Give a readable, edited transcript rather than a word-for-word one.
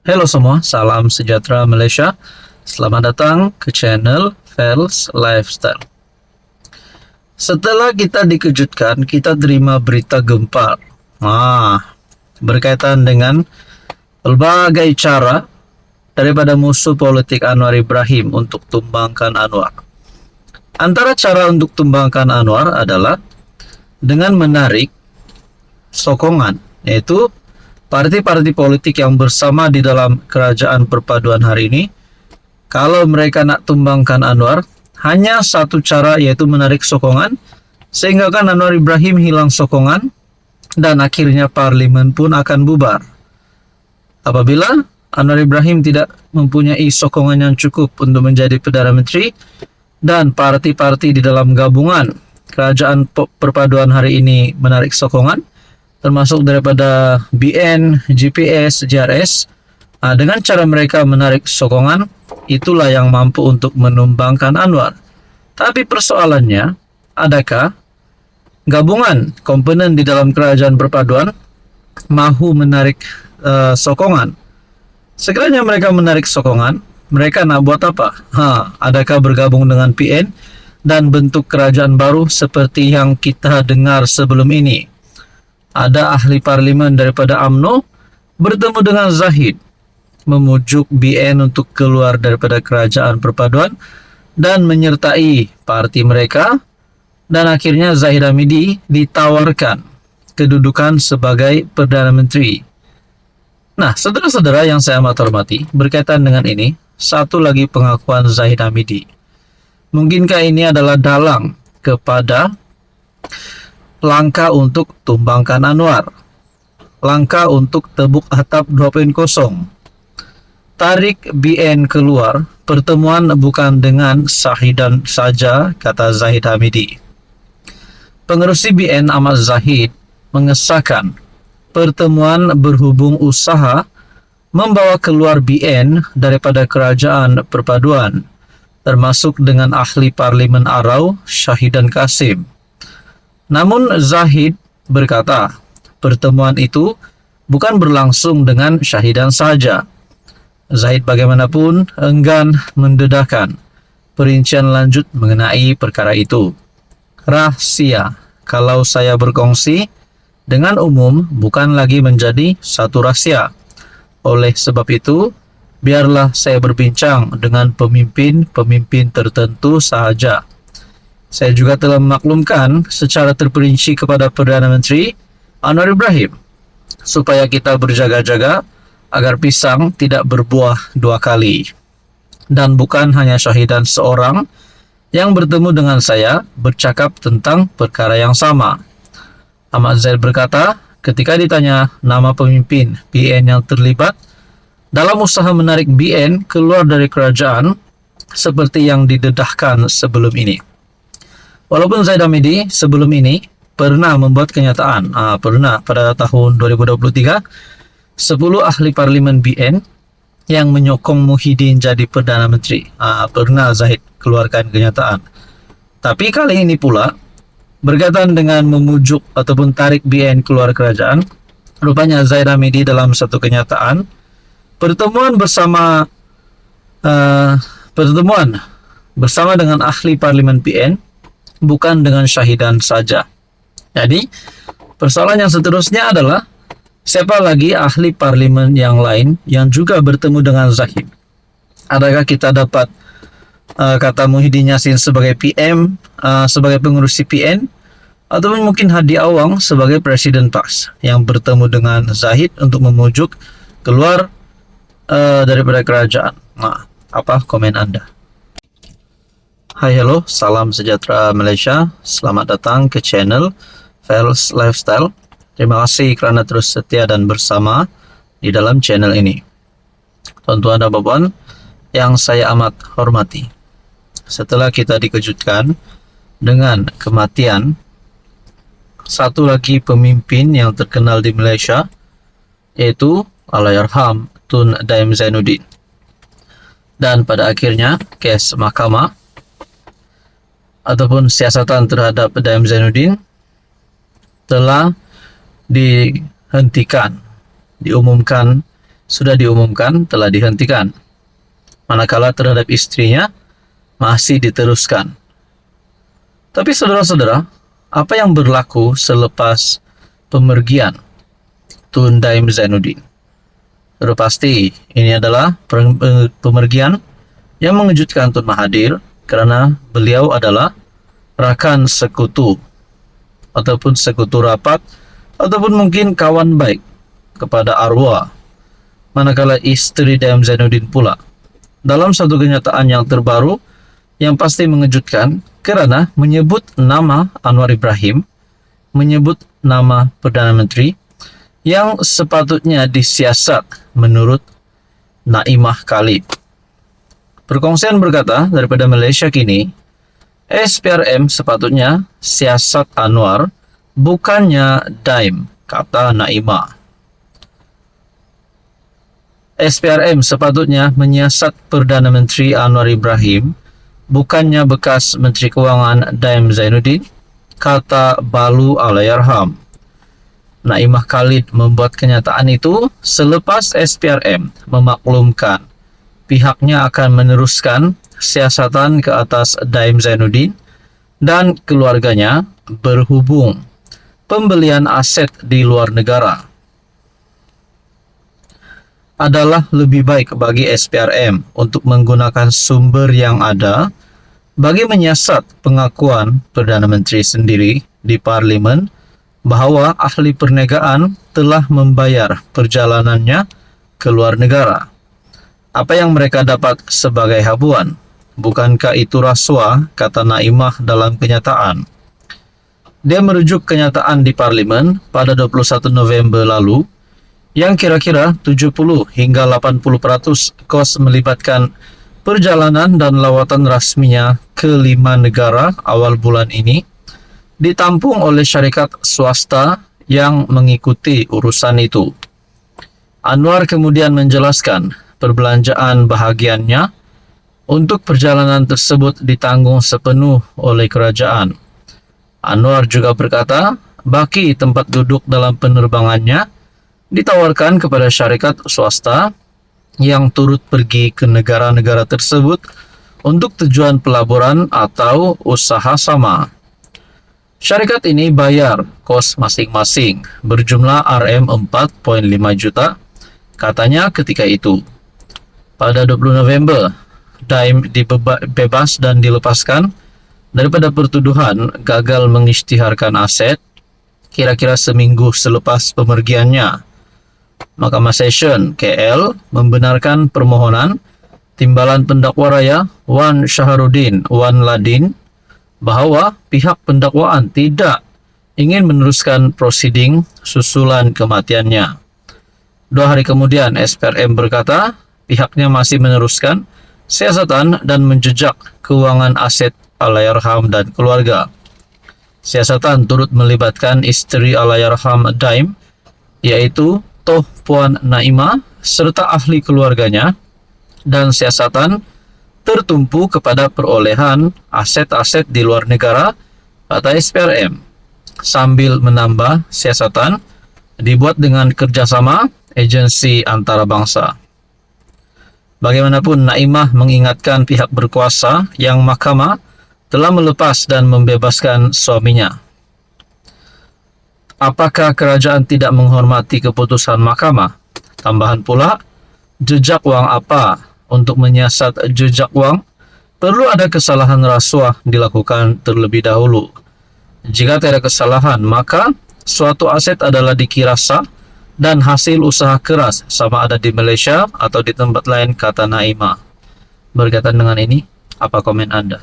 Halo semua, salam sejahtera Malaysia. Selamat datang ke channel Fels Lifestyle. Setelah kita dikejutkan, kita terima berita gempar. Berkaitan dengan berbagai cara daripada musuh politik Anwar Ibrahim untuk tumbangkan Anwar. Antara cara untuk tumbangkan Anwar adalah dengan menarik sokongan, yaitu parti-parti politik yang bersama di dalam kerajaan perpaduan hari ini. Kalau mereka nak tumbangkan Anwar, hanya satu cara, yaitu menarik sokongan, sehingga kan Anwar Ibrahim hilang sokongan dan akhirnya parlimen pun akan bubar. Apabila Anwar Ibrahim tidak mempunyai sokongan yang cukup untuk menjadi Perdana Menteri dan parti-parti di dalam gabungan kerajaan perpaduan hari ini menarik sokongan, termasuk daripada BN, GPS, JRS, dengan cara mereka menarik sokongan, itulah yang mampu untuk menumbangkan Anwar. Tapi persoalannya, adakah gabungan komponen di dalam kerajaan perpaduan mahu menarik sokongan? Sekiranya mereka menarik sokongan, mereka nak buat apa? Adakah bergabung dengan PN dan bentuk kerajaan baru seperti yang kita dengar sebelum ini? Ada ahli parlimen daripada UMNO bertemu dengan Zahid, memujuk BN untuk keluar daripada kerajaan perpaduan dan menyertai parti mereka, dan akhirnya Zahid Hamidi ditawarkan kedudukan sebagai Perdana Menteri. Nah, saudara-saudara yang saya amat hormati, berkaitan dengan ini, satu lagi pengakuan Zahid Hamidi. Mungkinkah ini adalah dalang kepada langkah untuk tumbangkan Anwar, langkah untuk tebuk atap 2.0, tarik BN keluar, pertemuan bukan dengan Syahidan saja, kata Zahid Hamidi. Pengerusi BN Ahmad Zahid mengesahkan pertemuan berhubung usaha membawa keluar BN daripada kerajaan perpaduan, termasuk dengan ahli parlimen Arau, Syahidan Kasim. Namun Zahid berkata, pertemuan itu bukan berlangsung dengan Syahidan saja. Zahid bagaimanapun enggan mendedahkan perincian lanjut mengenai perkara itu. Rahasia, kalau saya berkongsi dengan umum, bukan lagi menjadi satu rahasia. Oleh sebab itu, biarlah saya berbincang dengan pemimpin-pemimpin tertentu sahaja. Saya juga telah memaklumkan secara terperinci kepada Perdana Menteri Anwar Ibrahim supaya kita berjaga-jaga agar pisang tidak berbuah dua kali. Dan bukan hanya Syahidan seorang yang bertemu dengan saya bercakap tentang perkara yang sama. Ahmad Zahid berkata, ketika ditanya nama pemimpin BN yang terlibat dalam usaha menarik BN keluar dari kerajaan seperti yang didedahkan sebelum ini. Walaupun Zahid Hamidi sebelum ini pernah membuat kenyataan, pernah pada tahun 2023, 10 ahli parlimen BN yang menyokong Muhyiddin jadi Perdana Menteri. Pernah Zahid keluarkan kenyataan. Tapi kali ini pula, berkaitan dengan memujuk ataupun tarik BN keluar kerajaan, rupanya Zahid Hamidi dalam satu kenyataan, pertemuan bersama dengan ahli parlimen BN bukan dengan Syahidan saja. Jadi, persoalan yang seterusnya adalah siapa lagi ahli parlimen yang lain yang juga bertemu dengan Zahid? Adakah kita dapat kata Muhyiddin Yassin sebagai PM, sebagai pengurusi PN, ataupun mungkin Hadi Awang sebagai Presiden PAS yang bertemu dengan Zahid untuk memujuk keluar daripada kerajaan? Apa komen Anda? Hai, hello, salam sejahtera Malaysia. Selamat datang ke channel Fels Lifestyle. Terima kasih kerana terus setia dan bersama di dalam channel ini. Tuan-tuan dan puan yang saya amat hormati, setelah kita dikejutkan dengan kematian satu lagi pemimpin yang terkenal di Malaysia, yaitu Allahyarham Tun Daim Zainuddin, dan pada akhirnya kes mahkamah ataupun siasatan terhadap Daim Zainuddin telah dihentikan, diumumkan sudah diumumkan telah dihentikan, manakala terhadap istrinya masih diteruskan. Tapi saudara-saudara, apa yang berlaku selepas pemergian Tun Daim Zainuddin? Sudah pasti ini adalah pemergian yang mengejutkan Tun Mahathir, karena beliau adalah rakan sekutu ataupun sekutu rapat ataupun mungkin kawan baik kepada arwah, manakala istri Daim Zainuddin pula dalam satu kenyataan yang terbaru yang pasti mengejutkan, karena menyebut nama Anwar Ibrahim, menyebut nama Perdana Menteri yang sepatutnya disiasat menurut Naimah Khalid. Perkongsian berkata daripada Malaysia kini, SPRM sepatutnya siasat Anwar, bukannya Daim, kata Naimah. SPRM sepatutnya menyiasat Perdana Menteri Anwar Ibrahim, bukannya bekas Menteri Kewangan Daim Zainuddin, kata Balu Allahyarham. Naimah Khalid membuat kenyataan itu selepas SPRM memaklumkan pihaknya akan meneruskan siasatan ke atas Daim Zainuddin dan keluarganya berhubung pembelian aset di luar negara adalah lebih baik bagi SPRM untuk menggunakan sumber yang ada bagi menyiasat pengakuan Perdana Menteri sendiri di Parlimen bahwa ahli perniagaan telah membayar perjalanannya ke luar negara. Apa yang mereka dapat sebagai habuan? Bukankah itu rasuah, kata Naimah dalam kenyataan. Dia merujuk kenyataan di Parlimen pada 21 November lalu, yang kira-kira 70 hingga 80% kos melibatkan perjalanan dan lawatan rasminya ke 5 negara awal bulan ini ditampung oleh syarikat swasta yang mengikuti urusan itu. Anwar kemudian menjelaskan perbelanjaan bahagiannya untuk perjalanan tersebut ditanggung sepenuh oleh kerajaan. Anwar juga berkata, baki tempat duduk dalam penerbangannya ditawarkan kepada syarikat swasta yang turut pergi ke negara-negara tersebut untuk tujuan pelaburan atau usaha sama. Syarikat ini bayar kos masing-masing berjumlah RM4.5 juta, katanya ketika itu. Pada 20 November, Daim dibebas dan dilepaskan daripada pertuduhan gagal mengisytiharkan aset kira-kira seminggu selepas pemergiannya. Mahkamah Session KL membenarkan permohonan Timbalan Pendakwa Raya Wan Shaharuddin Wan Ladin bahawa pihak pendakwaan tidak ingin meneruskan prosiding susulan kematiannya. 2 hari kemudian, SPRM berkata pihaknya masih meneruskan siasatan dan menjejak keuangan aset Allahyarham dan keluarga. Siasatan turut melibatkan istri Allahyarham Daim, yaitu Toh Puan Naimah, serta ahli keluarganya, dan siasatan tertumpu kepada perolehan aset-aset di luar negara, kata SPRM, sambil menambah siasatan dibuat dengan kerjasama agensi antarabangsa. Bagaimanapun, Naimah mengingatkan pihak berkuasa yang mahkamah telah melepas dan membebaskan suaminya. Apakah kerajaan tidak menghormati keputusan mahkamah? Tambahan pula, jejak wang apa? Untuk menyiasat jejak wang, perlu ada kesalahan rasuah dilakukan terlebih dahulu. Jika tidak ada kesalahan, maka suatu aset adalah dikira sah dan hasil usaha keras, sama ada di Malaysia atau di tempat lain, kata Naimah. Berkaitan dengan ini, apa komen Anda?